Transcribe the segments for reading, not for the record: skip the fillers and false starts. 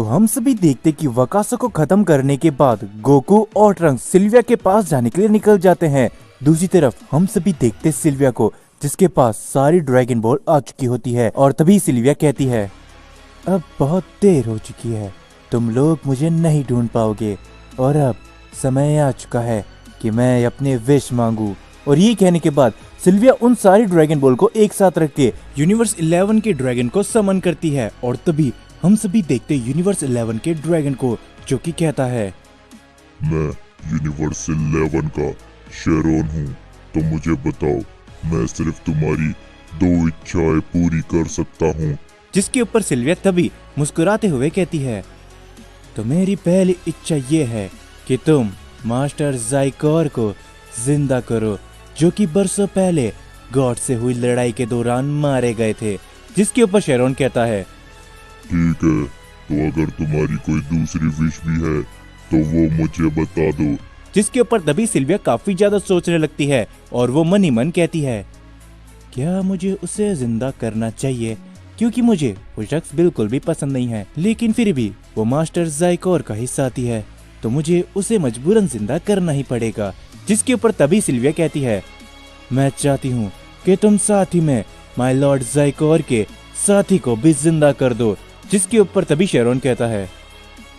तो हम सभी देखते कि वकासा को खत्म करने के बाद गोकू और ट्रंक्स सिल्विया के पास जाने के लिए निकल जाते हैं। दूसरी तरफ हम सभी देखते सिल्विया को, जिसके पास सारी ड्रैगन बॉल आ चुकी होती है। और तभी सिल्विया कहती है, अब बहुत देर हो चुकी है, तुम लोग मुझे नहीं ढूंढ पाओगे और अब समय आ चुका है कि मैं अपने विश मांगू। और ये कहने के बाद सिल्विया उन सारी ड्रैगन बॉल को एक साथ रख के यूनिवर्स 11 के ड्रैगन को समन करती है। और तभी हम सभी देखते यूनिवर्स 11 के ड्रैगन को, जो कि कहता है, मैं यूनिवर्स 11 का शेरोन हूँ, तो मुझे बताओ, मैं सिर्फ तुम्हारी 2 इच्छाएं पूरी कर सकता हूँ। जिसके ऊपर सिल्विया तभी मुस्कुराते हुए कहती है, तो मेरी पहली इच्छा ये है कि तुम मास्टर ज़ाइकोर को जिंदा करो, जो कि बरसों पहले गॉड से हुई लड़ाई के दौरान मारे गए थे। जिसके ऊपर शेरोन कहता है, ठीक है, तो अगर तुम्हारी कोई दूसरी विश भी है तो वो मुझे बता दो। जिसके ऊपर तभी सिल्विया काफी ज्यादा सोचने लगती है और वो मन ही मन कहती है, क्या मुझे उसे जिंदा करना चाहिए, क्योंकि मुझे वो शख्स बिल्कुल भी पसंद नहीं है, लेकिन फिर भी वो मास्टर ज़ाइकोर का हिस्सा आती है, तो मुझे उसे मजबूरन जिंदा करना ही पड़ेगा। जिसके ऊपर तभी सिल्विया कहती है, मैं चाहती हूँ कि तुम साथ ही में माय लॉर्ड ज़ाइकोर के साथी को भी जिंदा कर दो। जिसके ऊपर तभी शेरोन कहता है,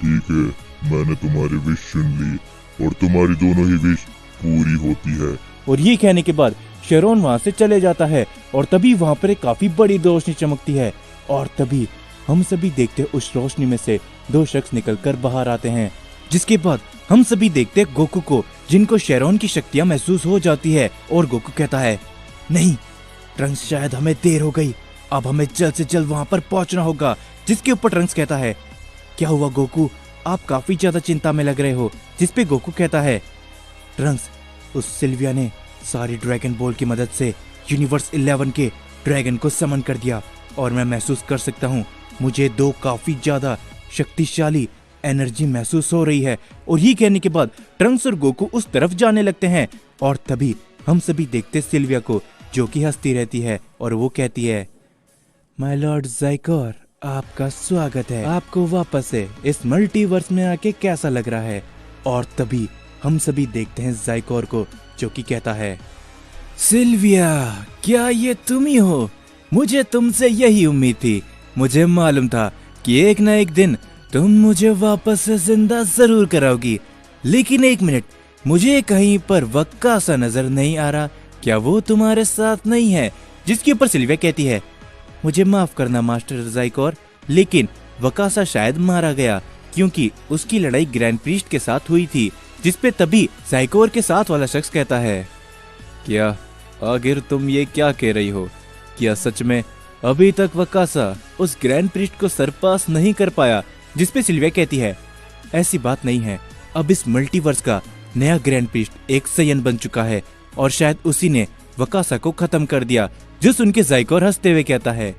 ठीक है, मैंने तुम्हारी विश सुन ली और तुम्हारी दोनों ही विश पूरी होती है। और ये कहने के बाद शेरोन वहाँ से चले जाता है। और तभी वहाँ पर एक काफी बड़ी रोशनी चमकती है और तभी हम सभी देखते उस रोशनी में से 2 शख्स निकलकर बाहर आते हैं। जिसके बाद हम सभी देखते गोकू को, जिनको शेरोन की शक्तियां महसूस हो जाती है। और गोकू कहता है, नहीं ट्रंक्स, शायद हमें देर हो गई, अब हमें जल्द से जल्द वहाँ पर पहुँचना होगा। जिसके ऊपर ट्रंक्स कहता है, क्या हुआ गोकू, आप काफी ज्यादा चिंता में लग रहे हो। जिसपे गोकू कहता है, ट्रंक्स, उस सिल्विया ने सारी ड्रैगन बॉल की मदद से यूनिवर्स 11 के ड्रैगन को समन कर दिया और मैं महसूस कर सकता हूँ मुझे 2 काफी ज्यादा शक्तिशाली एनर्जी महसूस हो रही है। और ये कहने के बाद ट्रंक्स और गोकू उस तरफ जाने लगते हैं। और तभी हम सभी देखते सिल्विया को, जो कि हंसती रहती है और वो कहती है, माय लॉर्ड ज़ाइकोर, आपका स्वागत है, आपको वापस से इस मल्टीवर्स में आके कैसा लग रहा है। और तभी हम सभी देखते हैं ज़ाइकोर को, जो कि कहता है, सिल्विया, क्या ये तुम ही हो? मुझे तुमसे यही उम्मीद थी। मुझे मालूम था कि एक ना एक दिन तुम मुझे वापस से जिंदा जरूर कराओगी। लेकिन एक मिनट, मुझे कहीं पर वकासा नजर नहीं आ रहा, क्या वो तुम्हारे साथ नहीं है? जिसके ऊपर सिल्विया कहती है, मुझे माफ करना मास्टर ज़ाइकोर, लेकिन वकासा शायद मारा गया क्योंकि उसकी लड़ाई ग्रैंड प्रीस्ट के साथ हुई थी। जिसपे तभी ज़ाइकोर के साथ वाला शख्स कहता है, क्या आखिर तुम ये क्या कह रही हो? क्या सच में अभी तक वकासा उस ग्रैंड प्रीस्ट को सरपास नहीं कर पाया? जिसपे सिल्विया कहती है, ऐसी बात नहीं है, अब इस मल्टीवर्स का नया ग्रैंड प्रीस्ट एक सयन बन चुका है और शायद उसी ने वकासा को खत्म कर दिया। जो सुन के ज़ाइकोर हंसते हुए कहता है,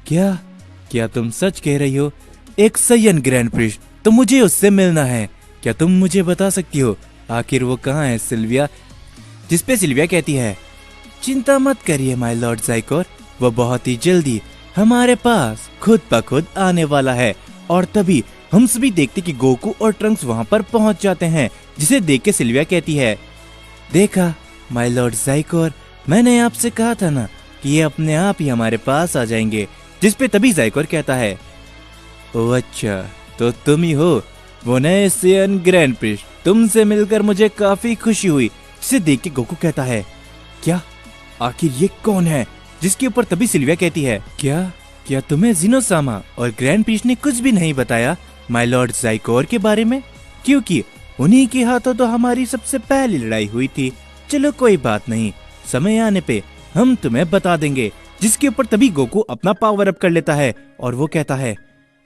क्या तुम सच कह रही हो? एक सयन ग्रैंड प्रीस्ट, तो मुझे उससे मिलना है। क्या तुम मुझे बता सकती हो आखिर वो कहाँ है सिल्विया? जिसपे सिल्विया कहती है, चिंता मत करिए माय लॉर्ड ज़ाइकोर, वो बहुत ही जल्दी हमारे पास खुद ब खुद आने वाला है। और तभी हम सभी देखते कि गोकू और ट्रंक्स वहाँ पर पहुँच जाते हैं। जिसे देख के सिल्विया कहती है, देखा माय लॉर्ड ज़ाइकोर, मैंने आपसे कहा था ना कि ये अपने आप ही हमारे पास आ जाएंगे। जिसपे तभी ज़ाइकोर कहता है, ओह अच्छा, तो तुम ही हो वो नए सयन ग्रैंड प्रीस्ट, तुमसे मिलकर मुझे काफी खुशी हुई। जिसे देख के गोकू कहता है, क्या आखिर ये कौन है? जिसके ऊपर तभी सिल्विया कहती है, क्या तुम्हें ज़िनोसामा और ग्रैंड प्रीस्ट ने कुछ भी नहीं बताया माय लॉर्ड ज़ाइकोर के बारे में? क्योंकि उन्हीं के हाथों तो हमारी सबसे पहली लड़ाई हुई थी। चलो कोई बात नहीं, समय आने पे हम तुम्हें बता देंगे। जिसके ऊपर तभी गोकू अपना पावर अप कर लेता है और वो कहता है,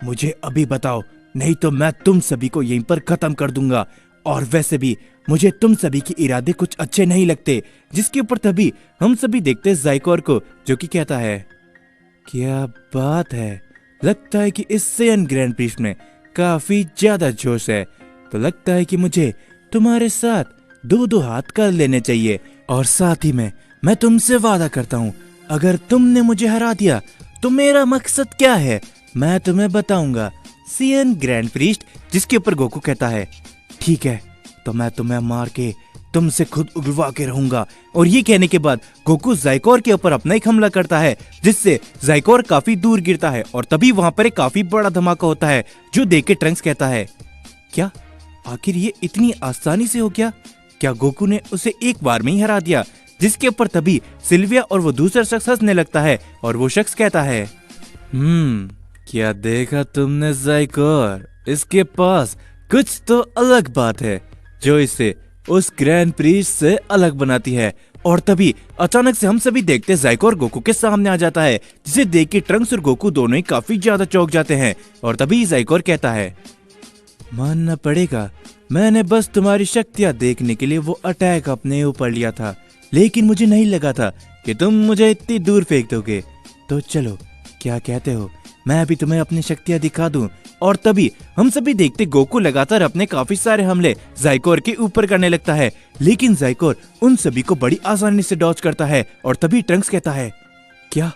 मुझे अभी बताओ, नहीं तो मैं तुम सभी को यहीं पर खत्म कर दूंगा। और वैसे भी मुझे तुम सभी के इरादे कुछ अच्छे नहीं लगते। जिसके ऊपर तभी हम सभी देखते ज़ाइकोर को, जो कि कहता है, क्या बात है, लगता है कि इस सयन ग्रैंड प्रीस्ट में काफी ज्यादा जोश है, तो लगता है कि मुझे तुम्हारे साथ 2-2 हाथ कर लेने चाहिए। और साथ ही में मैं तुमसे वादा करता हूँ, अगर तुमने मुझे हरा दिया तो मेरा मकसद क्या है मैं तुम्हें बताऊंगा। सियन ग्रैंड प्रीस्ट, जिसके ऊपर गोकू कहता है ठीक है, तो मैं तुम्हें मार के तुमसे खुद उगलवा के रहूंगा। और ये कहने के बाद गोकू ज़ाइकोर के ऊपर अपना एक हमला करता है, जिससे ज़ाइकोर काफी दूर गिरता है। और तभी वहां पर एक काफी बड़ा धमाका होता है, जो देख के ट्रंक्स कहता है क्या आखिर ये इतनी आसानी से हो गया? क्या गोकू ने उसे एक बार में ही हरा दिया? जिसके ऊपर तभी सिल्विया और वो दूसरा शख्स हंसने लगता है और वो शख्स कहता है क्या देखा तुमने ज़ाइकोर? इसके पास कुछ तो अलग बात है जो इसे उस ग्रैंड प्रीस्ट से अलग बनाती है। और तभी अचानक से हम सभी देखते ज़ाइकोर गोकू के सामने आ जाता है, जिसे देख के ट्रंक्स और गोकू दोनों ही काफी ज्यादा चौंक जाते हैं। और तभी ज़ाइकोर कहता है मानना पड़ेगा, मैंने बस तुम्हारी शक्तियां देखने के लिए वो अटैक अपने ऊपर लिया था, लेकिन मुझे नहीं लगा था कि तुम मुझे इतनी दूर फेंक दोगे। तो चलो, क्या कहते हो, मैं भी तुम्हें अपनी शक्तियां दिखा दूं। और तभी हम सभी देखते गोकू लगातार अपने काफी सारे हमले ज़ाइकोर के ऊपर करने लगता है, लेकिन ज़ाइकोर उन सभी को बड़ी आसानी से डॉज करता है। और तभी ट्रंक्स कहता है क्या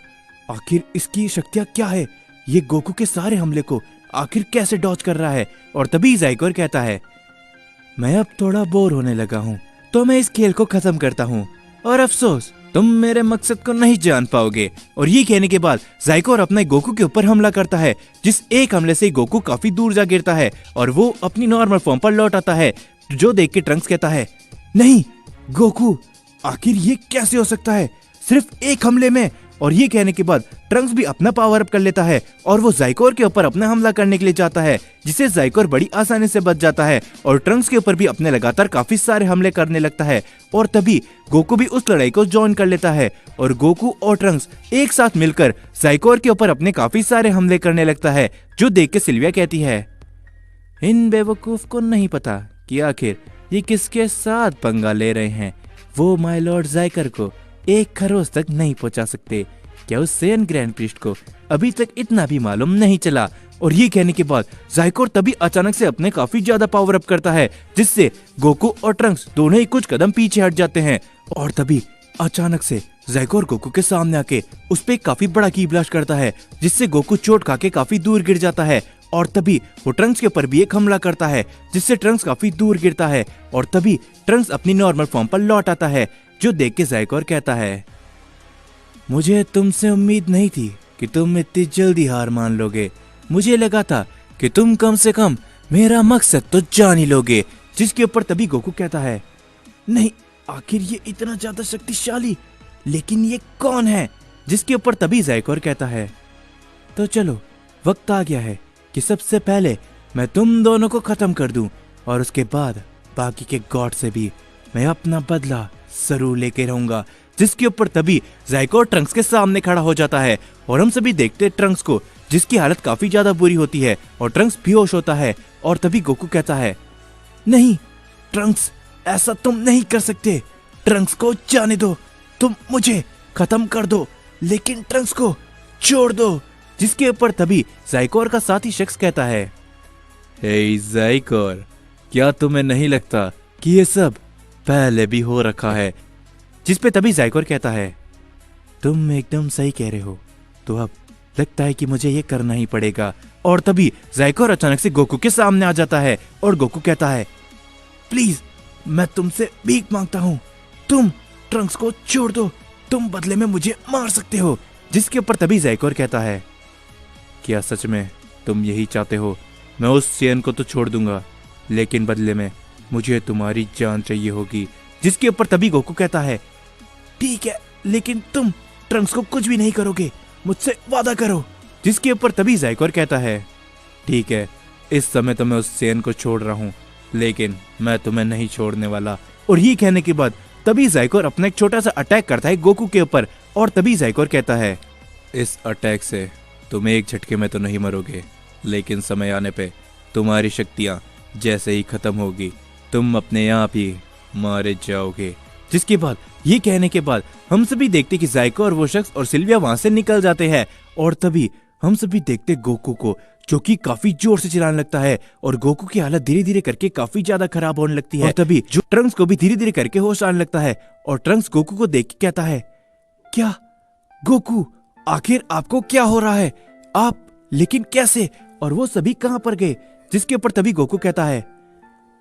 आखिर इसकी शक्तियां क्या है? ये गोकू के सारे हमले को आखिर कैसे डॉज कर रहा है? और तभी ज़ाइकोर कहता है मैं अब थोड़ा बोर होने लगा हूँ, तो मैं इस खेल को खत्म करता हूँ, और अफसोस तुम मेरे मकसद को नहीं जान पाओगे। और ये कहने के बाद ज़ाइकोर अपने गोकू के ऊपर हमला करता है, जिस एक हमले से गोकू काफी दूर जा गिरता है और वो अपनी नॉर्मल फॉर्म पर लौट आता है, जो देख के ट्रंक्स कहता है नहीं गोकू, आखिर ये कैसे हो सकता है सिर्फ एक हमले में? और ये कहने के बाद ट्रंक्स भी अपना पावर अप कर लेता है और वो ज़ाइकोर के ऊपर अपना हमला करने के लिए जाता है, जिसे ज़ाइकोर बड़ी आसानी से बच जाता है और ट्रंक्स के ऊपर भी अपने लगातार काफी सारे हमले करने लगता है। और तभी गोकू भी उस लड़ाई को ज्वाइन कर लेता है और गोकू और ट्रंक्स एक साथ मिलकर ज़ाइकोर के ऊपर अपने काफी सारे हमले करने लगता है, जो देख के सिल्विया कहती है इन बेवकूफ को नहीं पता कि आखिर ये किसके साथ पंगा ले रहे हैं। वो माय लॉर्ड ज़ाइकोर को एक खरोच तक नहीं पहुंचा सकते। क्या उस सियन ग्रैंड प्रीस्ट को अभी तक इतना भी मालूम नहीं चला? और ये कहने के बाद ज़ाइकोर तभी अचानक से अपने काफी ज्यादा पावर अप करता है, जिससे गोकू और ट्रंक्स दोनों ही कुछ कदम पीछे हट जाते हैं। और तभी अचानक से ज़ाइकोर गोकू के सामने आके उस पे काफी बड़ा की ब्लास्ट करता है, जिससे गोकू चोट खा के काफी दूर गिर जाता है। और तभी वो ट्रंक्स के ऊपर भी एक हमला करता है, जिससे ट्रंक्स काफी दूर गिरता है। और तभी ट्रंक्स अपनी नॉर्मल फॉर्म पर लौट आता है, जो देख के ज़ाइकोर कहता है मुझे तुमसे उम्मीद नहीं थी कि तुम इतनी जल्दी हार मान लोगे। मुझे लगा था कि तुम कम से कम मेरा मकसद तो जान ही लोगे। जिसके ऊपर तभी गोकू कहता है नहीं, आखिर ये इतना ज्यादा शक्तिशाली, लेकिन ये कौन है? जिसके ऊपर तभी ज़ाइकोर कहता है तो चलो, वक्त आ गया है कि सबसे पहले मैं तुम दोनों को खत्म कर दूं, और उसके बाद बाकी के गॉड से भी मैं अपना बदला जरूर लेके रहूंगा। जिसके ऊपर तभी ज़ाइकोर ट्रंक्स के सामने खड़ा हो जाता है और हम सभी देखते ट्रंक्स को, जिसकी हालत काफी ज्यादा बुरी होती है और ट्रंक्स बेहोश होता है। और तभी गोकू कहता है नहीं ट्रंक्स, ऐसा तुम नहीं कर सकते, ट्रंक्स को जाने दो, तुम मुझे खत्म कर दो, लेकिन ट्रंक्स को छोड़ दो। जिसके ऊपर तभी ज़ाइकोर का साथी शख्स कहता है हे ज़ाइकोर, क्या तुम्हें नहीं लगता कि ये सब पहले भी हो रखा है? जिस पे तभी ज़ाइकोर कहता है तुम एकदम सही कह रहे हो, तो अब लगता है कि मुझे ये करना ही पड़ेगा। और तभी ज़ाइकोर अचानक से गोकू के सामने आ जाता है और गोकू कहता है प्लीज, मैं तुमसे भीख मांगता हूँ, तुम ट्रंक्स को छोड़ दो, तुम बदले में मुझे मार सकते हो। जिसके ऊपर तभी ज़ाइकोर कहता है क्या सच में तुम यही चाहते हो? मैं उस सियन को तो छोड़ दूंगा, लेकिन बदले में मुझे तुम्हारी जान चाहिए होगी। जिसके ऊपर तभी गोकू कहता है ठीक है, लेकिन तुम ट्रंक्स को कुछ भी नहीं करोगे, मुझसे वादा करो। जिसके ऊपर तभी ज़ाइकोर कहता है ठीक है, इस समय तो मैं उस सियन को छोड़ रहा हूँ, लेकिन मैं तुम्हें नहीं छोड़ने वाला। और ये कहने के बाद तभी ज़ाइकोर अपना एक छोटा सा अटैक करता है गोकू के ऊपर। और तभी ज़ाइकोर कहता है इस अटैक से तुम एक झटके में तो नहीं मरोगे, लेकिन समय आने पे तुम्हारी शक्तियां जैसे ही खत्म होगी, तुम अपने आप ही मारे जाओगे। जिसके बाद ये कहने के बाद हम सभी देखते कि ज़ाइकोर और वो शख्स और सिल्विया वहां से निकल जाते हैं। और तभी हम सभी देखते गोकू को, जो कि काफी जोर से चिल्लाने लगता है और गोकू की हालत धीरे धीरे करके काफी ज्यादा खराब होने लगती है। और तभी जो ट्रंक्स को भी धीरे धीरे करके होश आने लगता है और ट्रंक्स गोकू को देख के कहता है क्या गोकू, आखिर आपको क्या हो रहा है? आप लेकिन कैसे? और वो सभी कहां पर गए। जिसके ऊपर तभी गोकू कहता है,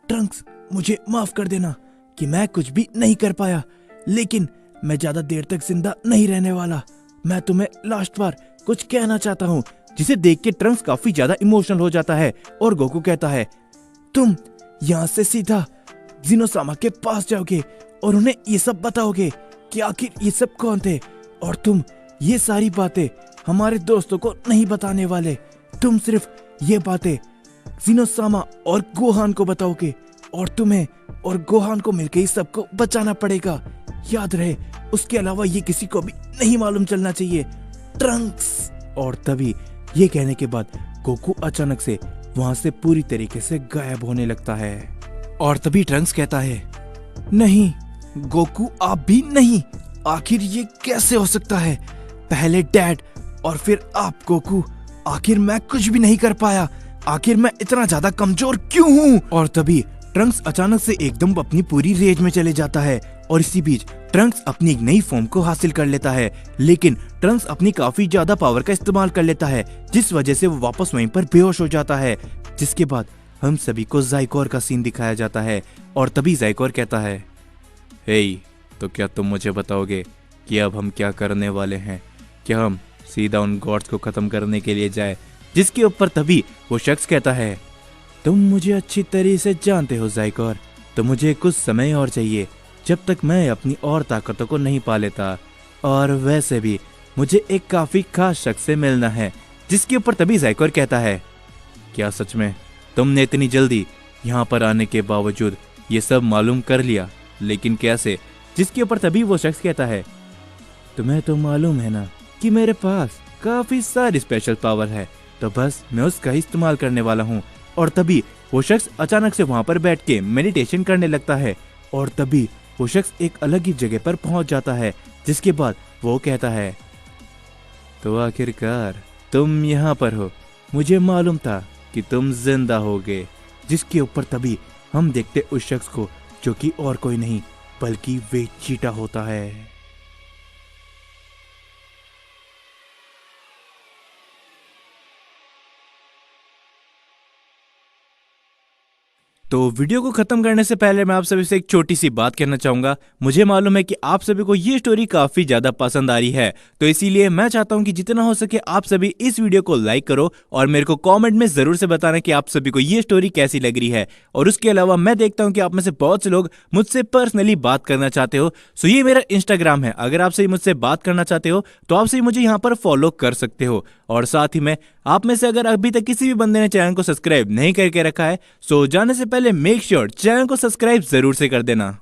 ट्रंक्स मुझे माफ कर देना कि मैं कुछ भी नहीं कर पाया, लेकिन मैं ज्यादा देर तक जिंदा नहीं रहने वाला। मैं तुम्हें लास्ट बार कुछ कहना चाहता हूँ। जिसे देख के ट्रंक्स काफी ज्यादा इमोशनल हो जाता है और गोकू कहता है, तुम यहाँ से सीधा जिनोसामा के पास जाओगे और उन्हें ये सब बताओगे कि आखिर ये सब कौन थे, और तुम ये सारी बातें हमारे दोस्तों को नहीं बताने वाले। तुम सिर्फ ये बातें जिनोसामा और गोहान को बताओगे, और तुम्हें और गोहान को मिलकर इस सबको बचाना पड़ेगा। याद रहे, उसके अलावा ये किसी को भी नहीं मालूम चलना चाहिए, ट्रंक्स। और तभी ये कहने के बाद गोकू अचानक से वहां से पूरी तरीके से गायब होने लगता है। और तभी ट्रंक्स कहता है, नहीं गोकू, आप भी नहीं। आखिर ये कैसे हो सकता है? पहले डैड और फिर आप गोकू। आखिर मैं कुछ भी नहीं कर पाया। आखिर मैं इतना ज्यादा कमजोर क्यों हूँ? और तभी ट्रंक्स अचानक से एकदम अपनी पूरी रेंज में चले जाता है और इसी बीच ट्रंक्स अपनी एक नई फॉर्म को हासिल कर लेता है। लेकिन ट्रंक्स अपनी काफी ज्यादा पावर का इस्तेमाल कर लेता है, जिस वजह से वो वापस वहीं पर बेहोश हो जाता है। जिसके बाद हम सभी को ज़ाइकोर का सीन दिखाया जाता है और तभी ज़ाइकोर कहता है, हे तो क्या तुम मुझे बताओगे कि अब हम क्या करने वाले हैं? क्या हम सीधा उन गॉड्स को खत्म करने के लिए जाए? जिसके ऊपर तभी वो शख्स कहता है, तुम मुझे अच्छी तरह से जानते हो ज़ाइकोर, तो मुझे कुछ समय और चाहिए जब तक मैं अपनी और ताकतों को नहीं पा लेता। और वैसे भी मुझे एक काफी खास शख्स से मिलना है। जिसके ऊपर तभी ज़ाइकोर कहता है, क्या सच में तुमने इतनी जल्दी यहाँ पर आने के बावजूद ये सब मालूम कर लिया? लेकिन कैसे? जिसके ऊपर तभी वो शख्स कहता है, तुम्हें तो मालूम है ना कि मेरे पास काफी सारी स्पेशल पावर है, तो बस मैं उसका इस्तेमाल करने वाला हूँ। और तभी वो शख्स अचानक से वहां पर बैठ के मेडिटेशन करने लगता है और तभी वो शख्स एक अलग ही जगह पर पहुंच जाता है। जिसके बाद वो कहता है, तो आखिरकार तुम यहाँ पर हो। मुझे मालूम था कि तुम जिंदा होगे। जिसके ऊपर तभी हम देखते उस शख्स को, जो कि और कोई नहीं बल्कि वेजिटा होता है। तो वीडियो को खत्म करने से पहले मैं आप सभी से एक छोटी सी बात कहना चाहूंगा। मुझे मालूम है कि आप सभी को ये स्टोरी काफी ज्यादा पसंद आ रही है, तो इसीलिए मैं चाहता हूं कि जितना हो सके आप सभी इस वीडियो को लाइक करो और मेरे को कमेंट में जरूर से बताना कि आप सभी को ये स्टोरी कैसी लग रही है। और उसके अलावा मैं देखता हूं कि आप में से बहुत से लोग मुझसे पर्सनली बात करना चाहते हो, सो ये मेरा इंस्टाग्राम है। अगर आप सभी मुझसे बात करना चाहते हो तो आप सभी मुझे यहाँ पर फॉलो कर सकते हो। और साथ ही में आप में से अगर अभी तक किसी भी बंदे ने चैनल को सब्सक्राइब नहीं करके रखा है, सो जाने से पहले मेक श्योर चैनल को सब्सक्राइब जरूर से कर देना।